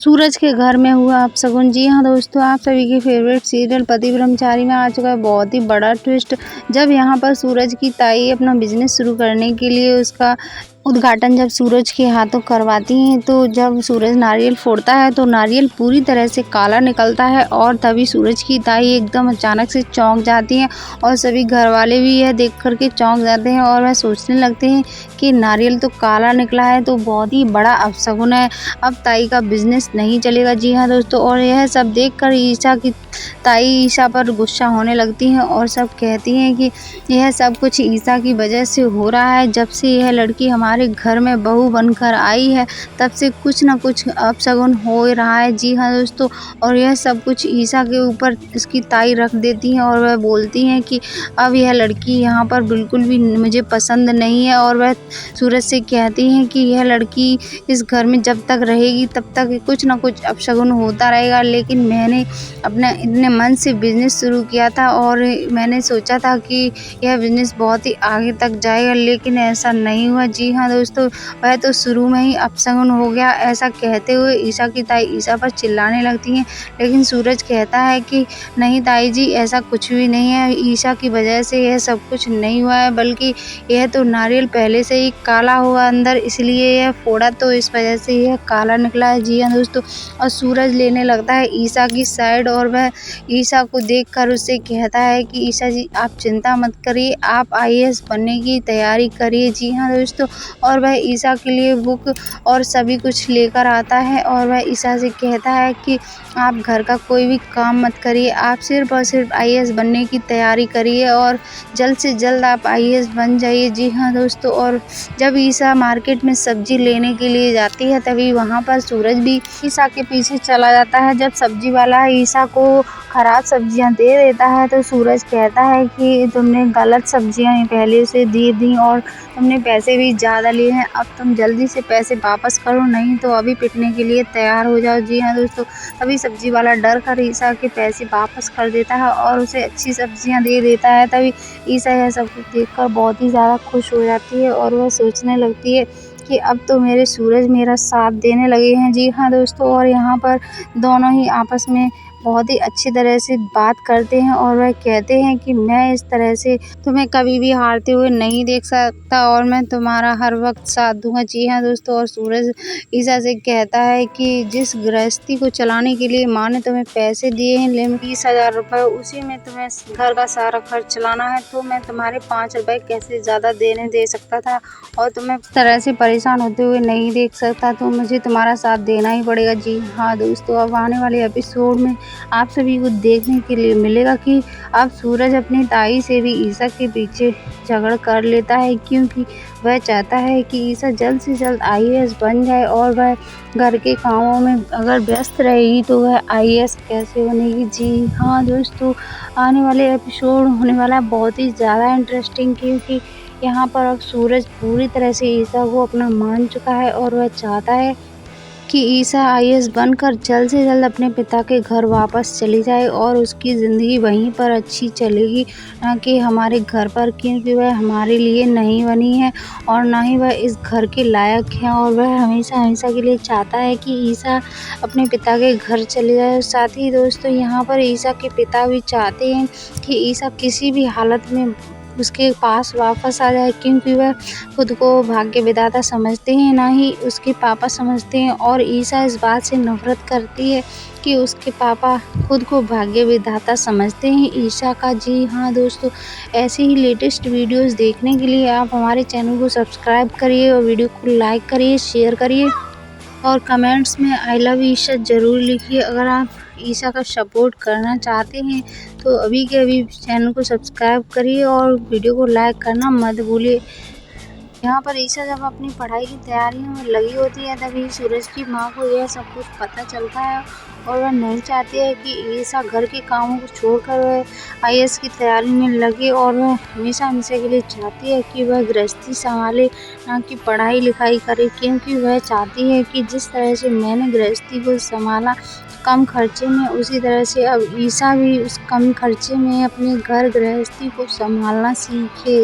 सूरज के घर में हुआ अपशगुन। जी हाँ दोस्तों, आप सभी के फेवरेट सीरियल पति ब्रह्मचारी में आ चुका है बहुत ही बड़ा ट्विस्ट। जब यहाँ पर सूरज की ताई अपना बिजनेस शुरू करने के लिए उसका उद्घाटन जब सूरज के हाथों करवाती हैं, तो जब सूरज नारियल फोड़ता है तो नारियल पूरी तरह से काला निकलता है और तभी सूरज की ताई एकदम अचानक से चौंक जाती हैं और सभी घर वाले भी यह देख कर के चौंक जाते हैं और वह सोचने लगते हैं कि नारियल तो काला निकला है तो बहुत ही बड़ा अपशगुन है, अब ताई का बिजनेस नहीं चलेगा। जी हाँ दोस्तों, और यह सब देख कर ईशा की ताई ईशा पर गुस्सा होने लगती हैं और सब कहती हैं कि यह सब कुछ ईशा की वजह से हो रहा है। जब से यह लड़की हमारे घर में बहू बनकर आई है तब से कुछ न कुछ अपशगुन हो रहा है। जी हाँ दोस्तों, और यह सब कुछ ईशा के ऊपर इसकी ताई रख देती हैं और वह बोलती हैं कि अब यह लड़की यहाँ पर बिल्कुल भी मुझे पसंद नहीं है। और वह सूरज से कहती हैं कि यह लड़की इस घर में जब तक रहेगी तब तक कुछ न कुछ अपशगुन होता रहेगा, लेकिन मैंने अपना इतने मन से बिजनेस शुरू किया था और मैंने सोचा था कि यह बिजनेस बहुत ही आगे तक जाएगा, लेकिन ऐसा नहीं हुआ। जी हाँ दोस्तों, वह तो शुरू में ही अपशगुन हो गया। ऐसा कहते हुए ईशा की ताई ईशा पर चिल्लाने लगती हैं, लेकिन सूरज कहता है कि नहीं ताई जी, ऐसा कुछ भी नहीं है, ईशा की वजह से यह सब कुछ नहीं हुआ है, बल्कि यह तो नारियल पहले से ही काला हुआ अंदर, इसलिए यह फोड़ा तो इस वजह से यह काला निकला है। जी हाँ दोस्तों, और सूरज लेने लगता है ईशा की साइड और वह ईशा को देखकर उससे कहता है कि ईशा जी, आप चिंता मत करिए, आप आईएएस बनने की तैयारी करिए। जी हाँ दोस्तों, और वह ईशा के लिए बुक और सभी कुछ लेकर आता है और वह ईशा से कहता है कि आप घर का कोई भी काम मत करिए, आप सिर्फ और सिर्फ आईएएस बनने की तैयारी करिए और जल्द से जल्द आप आईएएस बन जाइए। जी हाँ दोस्तों, और जब ईशा मार्केट में सब्जी लेने के लिए जाती है तभी वहाँ पर सूरज भी ईशा के पीछे चला जाता है। जब सब्जी वाला ईशा को खराब सब्जियां दे देता है तो सूरज कहता है कि तुमने गलत सब्जियां पहले से दे दी और तुमने पैसे भी ज़्यादा लिए हैं, अब तुम जल्दी से पैसे वापस करो, नहीं तो अभी पिटने के लिए तैयार हो जाओ। जी हाँ दोस्तों, तभी सब्जी वाला डर कर ईशा के पैसे वापस कर देता है और उसे अच्छी सब्जियां दे देता है। तभी ईशा यह सब कुछ देखकर बहुत ही ज़्यादा खुश हो जाती है और वह सोचने लगती है कि अब तो मेरे सूरज मेरा साथ देने लगे हैं। जी हाँ दोस्तों, और यहाँ पर दोनों ही आपस में बहुत ही अच्छी तरह से बात करते हैं और वह कहते हैं कि मैं इस तरह से तुम्हें कभी भी हारते हुए नहीं देख सकता और मैं तुम्हारा हर वक्त साथ दूंगा। जी हाँ दोस्तों, और सूरज ईशा से कहता है कि जिस गृहस्थी को चलाने के लिए माँ ने तुम्हें पैसे दिए हैं 20,000 रुपये, उसी में तुम्हें घर का सारा खर्च चलाना है, तो मैं तुम्हारे 5 रुपये कैसे ज़्यादा देने दे सकता था और तुम्हें इस तरह से परेशान होते हुए नहीं देख सकता, तो मुझे तुम्हारा साथ देना ही पड़ेगा। जी हाँ दोस्तों, अब आने वाले एपिसोड में आप सभी को देखने के लिए मिलेगा कि अब सूरज अपनी ताई से भी ईशा के पीछे झगड़ कर लेता है, क्योंकि वह चाहता है कि ईशा जल्द से जल्द आईएएस बन जाए और वह घर के कामों में अगर व्यस्त रहेगी तो वह आईएएस कैसे बनेगी। जी हाँ दोस्तों, आने वाले एपिसोड होने वाला है बहुत ही ज़्यादा इंटरेस्टिंग, क्योंकि यहाँ पर अब सूरज पूरी तरह से ईशा को अपना मान चुका है और वह चाहता है कि ईशा आईएएस बनकर जल्द से जल्द अपने पिता के घर वापस चली जाए और उसकी ज़िंदगी वहीं पर अच्छी चलेगी, ना कि हमारे घर पर, क्योंकि वह हमारे लिए नहीं बनी है और ना ही वह इस घर के लायक है। और वह हमेशा हमेशा के लिए चाहता है कि ईशा अपने पिता के घर चले जाए। साथ ही दोस्तों, यहाँ पर ईशा के पिता भी चाहते हैं कि ईशा किसी भी हालत में उसके पास वापस आ जाए, क्योंकि वह खुद को भाग्य विधाता समझते हैं, ना ही उसके पापा समझते हैं। और ईशा इस बात से नफरत करती है कि उसके पापा खुद को भाग्य विधाता समझते हैं ईशा का। जी हाँ दोस्तों, ऐसे ही लेटेस्ट वीडियोस देखने के लिए आप हमारे चैनल को सब्सक्राइब करिए और वीडियो को लाइक करिए, शेयर करिए और कमेंट्स में आई लव ईशा ज़रूर लिखिए। अगर आप ईशा का सपोर्ट करना चाहते हैं तो अभी के अभी चैनल को सब्सक्राइब करिए और वीडियो को लाइक करना मत भूलिए। यहाँ पर ईशा जब अपनी पढ़ाई की तैयारियों में लगी होती है तभी सूरज की माँ को यह सब कुछ पता चलता है और वह नहीं चाहती है कि ईशा घर के कामों को छोड़कर वह आईएएस की तैयारी में लगे और वह हमेशा हमेशा के लिए चाहती है कि वह गृहस्थी संभाले, ना कि पढ़ाई लिखाई करे, क्योंकि वह चाहती है कि जिस तरह से मैंने गृहस्थी को संभाला कम खर्चे में, उसी तरह से अब ईशा भी उस कम खर्चे में अपने घर गृहस्थी को संभालना सीखे।